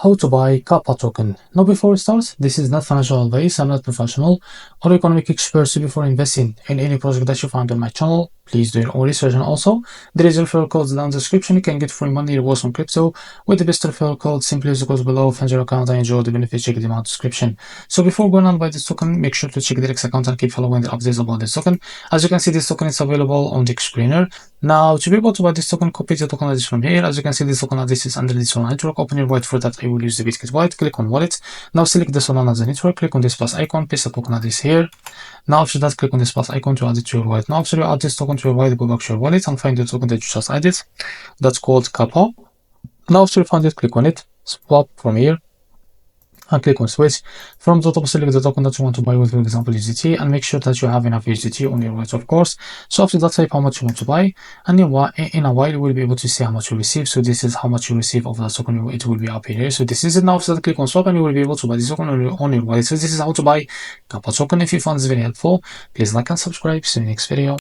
How to buy Kappa token. Now before we start, this is not financial advice. I'm not professional or economic expert. So before investing in any project that you find on my channel, please do your own research. And also, there is a referral code down in the description. You can get free money rewards on crypto with the best referral code. Simply use the code below, find your account, and enjoy the benefits. Check the amount description. So before going on buy this token, make sure to check the REFERRAL account and keep following the updates about this token. As you can see, this token is available on the explainer. Now, to be able to buy this token, copy the token address from here. As you can see, this token address is under this online network. Open your wallet. For that, I will use the WEEX wallet. Click on wallet. Now select this one as the network. Click on this plus icon. Paste the token address here. Now after that, click on this plus icon to add it to your wallet. Now after you add this token to your wallet, go back to your wallet and find the token that you just added. That's called Kappa. Now after you find it, click on it. Swap from here. And click on switch. From the top, select the token that you want to buy with, for example, USDT, and make sure that you have enough USDT on your wallet, of course. So after that, type how much you want to buy, and in a while you will be able to see how much you receive. So this is how much you receive of that token. It will be up here. So this is it. Now after that, click on swap, and you will be able to buy this token on your wallet. So this is how to buy Kappa token. If you found this very helpful, please like and subscribe. See you in the next video.